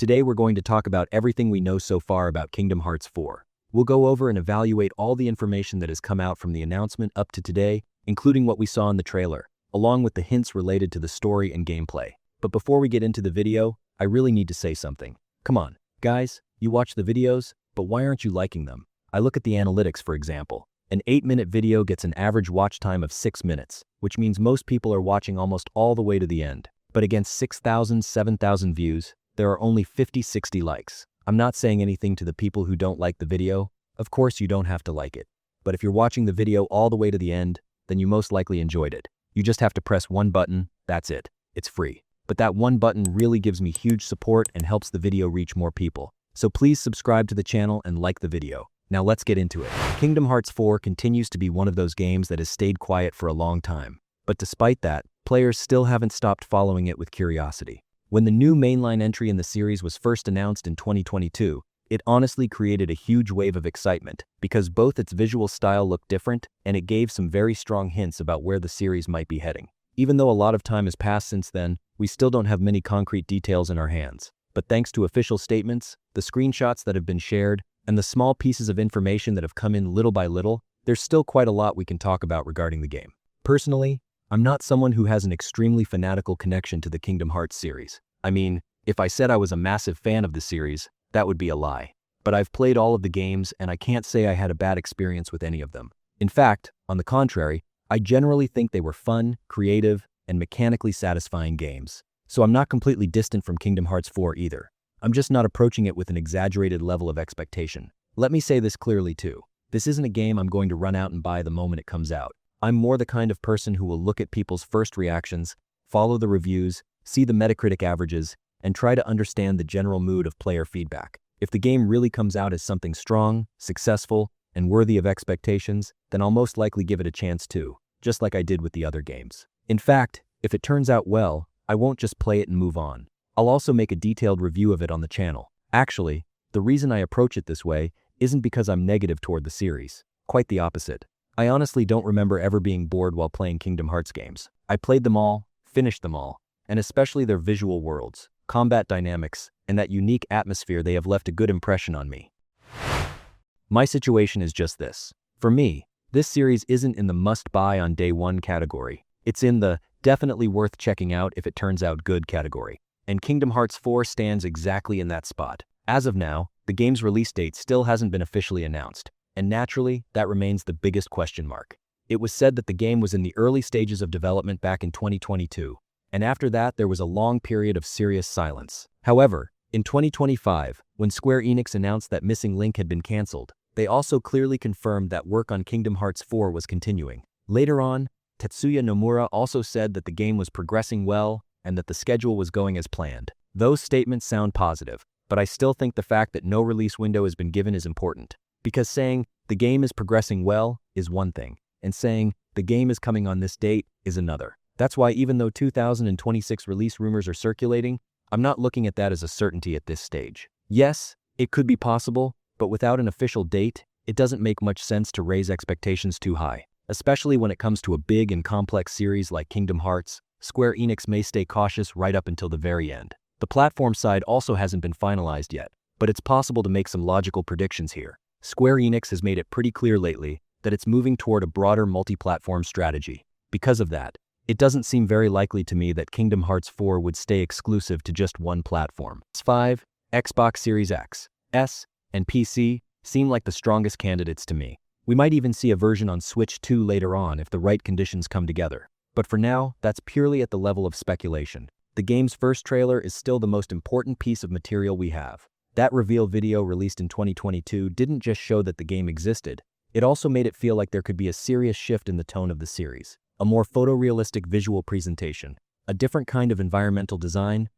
Today we're going to talk about everything we know so far about Kingdom Hearts 4. We'll go over and evaluate all the information that has come out from the announcement up to today, including what we saw in the trailer, along with the hints related to the story and gameplay. But before we get into the video, I really need to say something. Come on, guys, you watch the videos, but why aren't you liking them? I look at the analytics, for example. An 8-minute video gets an average watch time of 6 minutes, which means most people are watching almost all the way to the end. But against 6,000, 7,000 views, there are only 50-60 likes. I'm not saying anything to the people who don't like the video. Of course you don't have to like it. But if you're watching the video all the way to the end, then you most likely enjoyed it. You just have to press one button, that's it. It's free. But that one button really gives me huge support and helps the video reach more people. So please subscribe to the channel and like the video. Now let's get into it. Kingdom Hearts 4 continues to be one of those games that has stayed quiet for a long time. But despite that, players still haven't stopped following it with curiosity. When the new mainline entry in the series was first announced in 2022, it honestly created a huge wave of excitement because both its visual style looked different and it gave some very strong hints about where the series might be heading. Even though a lot of time has passed since then, we still don't have many concrete details in our hands. But thanks to official statements, the screenshots that have been shared, and the small pieces of information that have come in little by little, there's still quite a lot we can talk about regarding the game. Personally, I'm not someone who has an extremely fanatical connection to the Kingdom Hearts series. I mean, if I said I was a massive fan of the series, that would be a lie. But I've played all of the games and I can't say I had a bad experience with any of them. In fact, on the contrary, I generally think they were fun, creative, and mechanically satisfying games. So I'm not completely distant from Kingdom Hearts 4 either. I'm just not approaching it with an exaggerated level of expectation. Let me say this clearly too. This isn't a game I'm going to run out and buy the moment it comes out. I'm more the kind of person who will look at people's first reactions, follow the reviews, see the Metacritic averages, and try to understand the general mood of player feedback. If the game really comes out as something strong, successful, and worthy of expectations, then I'll most likely give it a chance too, just like I did with the other games. In fact, if it turns out well, I won't just play it and move on. I'll also make a detailed review of it on the channel. Actually, the reason I approach it this way isn't because I'm negative toward the series. Quite the opposite. I honestly don't remember ever being bored while playing Kingdom Hearts games. I played them all, finished them all, and especially their visual worlds, combat dynamics, and that unique atmosphere, they have left a good impression on me. My situation is just this. For me, this series isn't in the must-buy on day one category. It's in the definitely worth checking out if it turns out good category. And Kingdom Hearts 4 stands exactly in that spot. As of now, the game's release date still hasn't been officially announced. And naturally, that remains the biggest question mark. It was said that the game was in the early stages of development back in 2022, and after that there was a long period of serious silence. However, in 2025, when Square Enix announced that Missing Link had been cancelled, they also clearly confirmed that work on Kingdom Hearts 4 was continuing. Later on, Tetsuya Nomura also said that the game was progressing well and that the schedule was going as planned. Those statements sound positive, but I still think the fact that no release window has been given is important. Because saying the game is progressing well is one thing, and saying the game is coming on this date is another. That's why even though 2026 release rumors are circulating, I'm not looking at that as a certainty at this stage. Yes, it could be possible, but without an official date, it doesn't make much sense to raise expectations too high. Especially when it comes to a big and complex series like Kingdom Hearts, Square Enix may stay cautious right up until the very end. The platform side also hasn't been finalized yet, but it's possible to make some logical predictions here. Square Enix has made it pretty clear lately that it's moving toward a broader multi-platform strategy. Because of that, it doesn't seem very likely to me that Kingdom Hearts 4 would stay exclusive to just one platform. PS5, Xbox Series X, S, and PC seem like the strongest candidates to me. We might even see a version on Switch 2 later on if the right conditions come together. But for now, that's purely at the level of speculation. The game's first trailer is still the most important piece of material we have. That reveal video released in 2022 didn't just show that the game existed, it also made it feel like there could be a serious shift in the tone of the series. A more photorealistic visual presentation, a different kind of environmental design,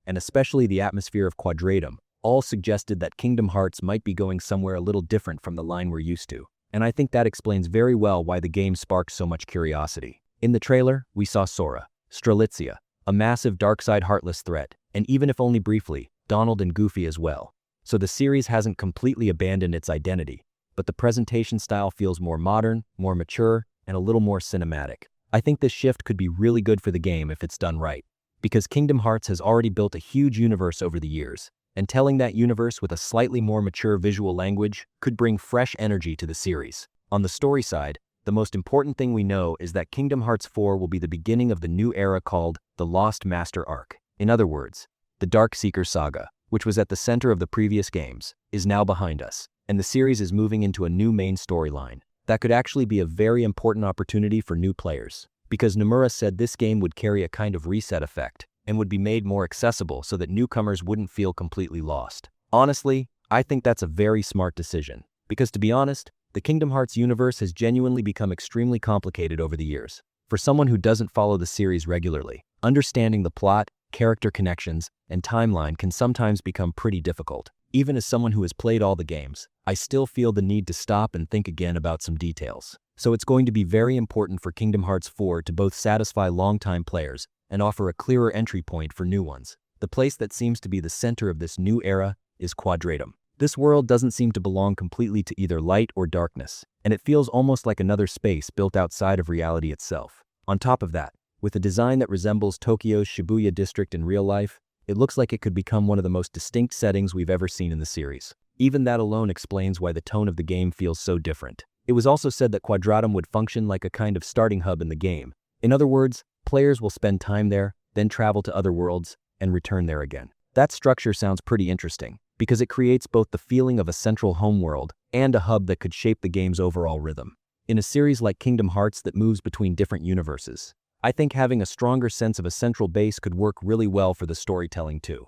and especially the atmosphere of Quadratum, all suggested that Kingdom Hearts might be going somewhere a little different from the line we're used to. And I think that explains very well why the game sparked so much curiosity. In the trailer, we saw Sora, Strelitzia, a massive dark-side heartless threat, and even if only briefly, Donald and Goofy as well. So the series hasn't completely abandoned its identity, but the presentation style feels more modern, more mature, and a little more cinematic. I think this shift could be really good for the game if it's done right. because Kingdom Hearts has already built a huge universe over the years, and telling that universe with a slightly more mature visual language could bring fresh energy to the series. On the story side, the most important thing we know is that Kingdom Hearts 4 will be the beginning of the new era called the Lost Master Arc. In other words, the Dark Seeker saga, which was at the center of the previous games, is now behind us, and the series is moving into a new main storyline. That could actually be a very important opportunity for new players, because Nomura said this game would carry a kind of reset effect and would be made more accessible so that newcomers wouldn't feel completely lost. Honestly, I think that's a very smart decision, because to be honest, the Kingdom Hearts universe has genuinely become extremely complicated over the years. For someone who doesn't follow the series regularly, understanding the plot, character connections, and timeline can sometimes become pretty difficult. Even as someone who has played all the games, I still feel the need to stop and think again about some details. So it's going to be very important for Kingdom Hearts 4 to both satisfy longtime players and offer a clearer entry point for new ones. The place that seems to be the center of this new era is Quadratum. This world doesn't seem to belong completely to either light or darkness, and it feels almost like another space built outside of reality itself. On top of that, with a design that resembles Tokyo's Shibuya district in real life, it looks like it could become one of the most distinct settings we've ever seen in the series. Even that alone explains why the tone of the game feels so different. It was also said that Quadratum would function like a kind of starting hub in the game. In other words, players will spend time there, then travel to other worlds, and return there again. That structure sounds pretty interesting, because it creates both the feeling of a central homeworld and a hub that could shape the game's overall rhythm. In a series like Kingdom Hearts that moves between different universes, I think having a stronger sense of a central base could work really well for the storytelling too.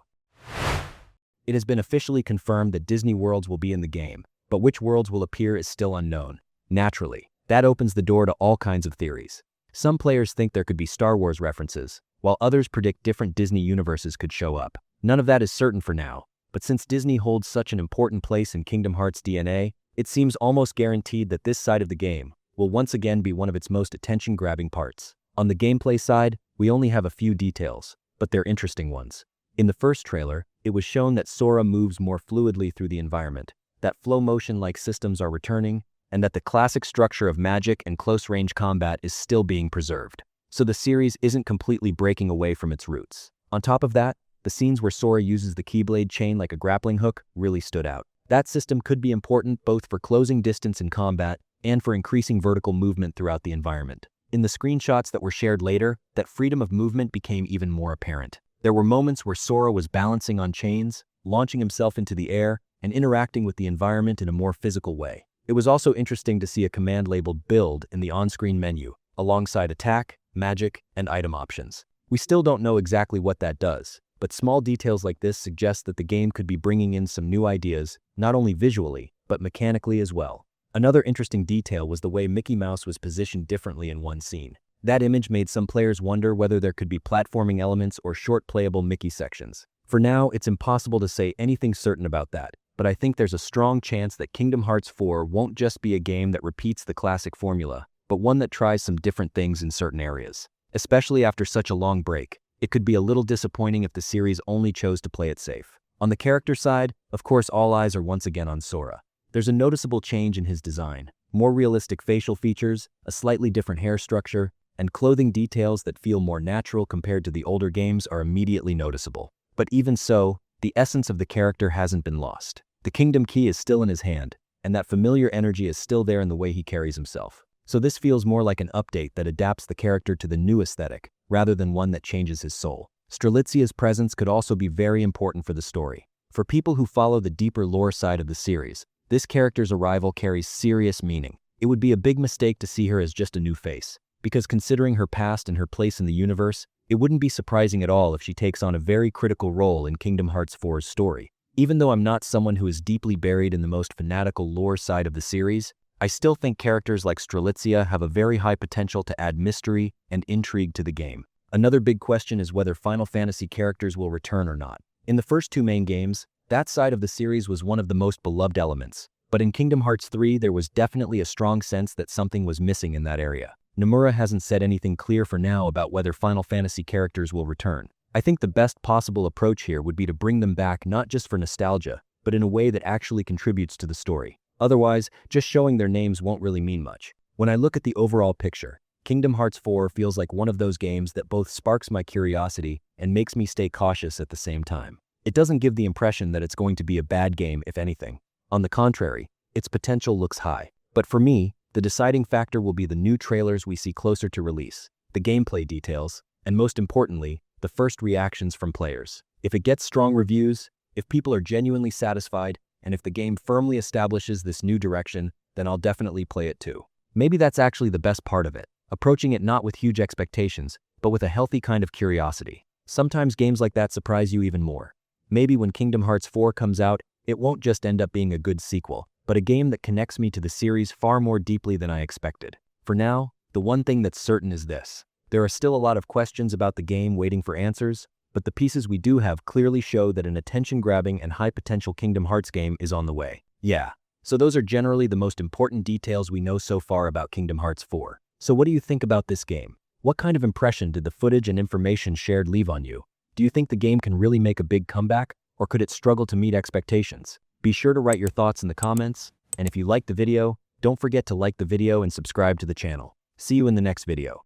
It has been officially confirmed that Disney worlds will be in the game, but which worlds will appear is still unknown. Naturally, that opens the door to all kinds of theories. Some players think there could be Star Wars references, while others predict different Disney universes could show up. None of that is certain for now, but since Disney holds such an important place in Kingdom Hearts' DNA, it seems almost guaranteed that this side of the game will once again be one of its most attention-grabbing parts. On the gameplay side, we only have a few details, but they're interesting ones. In the first trailer, it was shown that Sora moves more fluidly through the environment, that flow motion-like systems are returning, and that the classic structure of magic and close-range combat is still being preserved. So the series isn't completely breaking away from its roots. On top of that, the scenes where Sora uses the Keyblade chain like a grappling hook really stood out. That system could be important both for closing distance in combat and for increasing vertical movement throughout the environment. In the screenshots that were shared later, that freedom of movement became even more apparent. There were moments where Sora was balancing on chains, launching himself into the air, and interacting with the environment in a more physical way. It was also interesting to see a command labeled Build in the on-screen menu, alongside attack, magic, and item options. We still don't know exactly what that does, but small details like this suggest that the game could be bringing in some new ideas, not only visually, but mechanically as well. Another interesting detail was the way Mickey Mouse was positioned differently in one scene. That image made some players wonder whether there could be platforming elements or short playable Mickey sections. For now, it's impossible to say anything certain about that, but I think there's a strong chance that Kingdom Hearts 4 won't just be a game that repeats the classic formula, but one that tries some different things in certain areas. Especially after such a long break, it could be a little disappointing if the series only chose to play it safe. On the character side, of course, all eyes are once again on Sora. There's a noticeable change in his design, more realistic facial features, a slightly different hair structure, and clothing details that feel more natural compared to the older games are immediately noticeable. But even so, the essence of the character hasn't been lost. The Kingdom Key is still in his hand, and that familiar energy is still there in the way he carries himself. So this feels more like an update that adapts the character to the new aesthetic, rather than one that changes his soul. Strelitzia's presence could also be very important for the story. For people who follow the deeper lore side of the series, this character's arrival carries serious meaning. It would be a big mistake to see her as just a new face, because considering her past and her place in the universe, it wouldn't be surprising at all if she takes on a very critical role in Kingdom Hearts 4's story. Even though I'm not someone who is deeply buried in the most fanatical lore side of the series, I still think characters like Strelitzia have a very high potential to add mystery and intrigue to the game. Another big question is whether Final Fantasy characters will return or not. In the first two main games, that side of the series was one of the most beloved elements, but in Kingdom Hearts 3 there was definitely a strong sense that something was missing in that area. Nomura hasn't said anything clear for now about whether Final Fantasy characters will return. I think the best possible approach here would be to bring them back not just for nostalgia, but in a way that actually contributes to the story. Otherwise, just showing their names won't really mean much. When I look at the overall picture, Kingdom Hearts 4 feels like one of those games that both sparks my curiosity and makes me stay cautious at the same time. It doesn't give the impression that it's going to be a bad game, if anything. On the contrary, its potential looks high. But for me, the deciding factor will be the new trailers we see closer to release, the gameplay details, and most importantly, the first reactions from players. If it gets strong reviews, if people are genuinely satisfied, and if the game firmly establishes this new direction, then I'll definitely play it too. Maybe that's actually the best part of it, approaching it not with huge expectations, but with a healthy kind of curiosity. Sometimes games like that surprise you even more. Maybe when Kingdom Hearts 4 comes out, it won't just end up being a good sequel, but a game that connects me to the series far more deeply than I expected. For now, the one thing that's certain is this. There are still a lot of questions about the game waiting for answers, but the pieces we do have clearly show that an attention-grabbing and high-potential Kingdom Hearts game is on the way. Yeah, so those are generally the most important details we know so far about Kingdom Hearts 4. So what do you think about this game? What kind of impression did the footage and information shared leave on you? Do you think the game can really make a big comeback, or could it struggle to meet expectations? Be sure to write your thoughts in the comments, and if you liked the video, don't forget to like the video and subscribe to the channel. See you in the next video.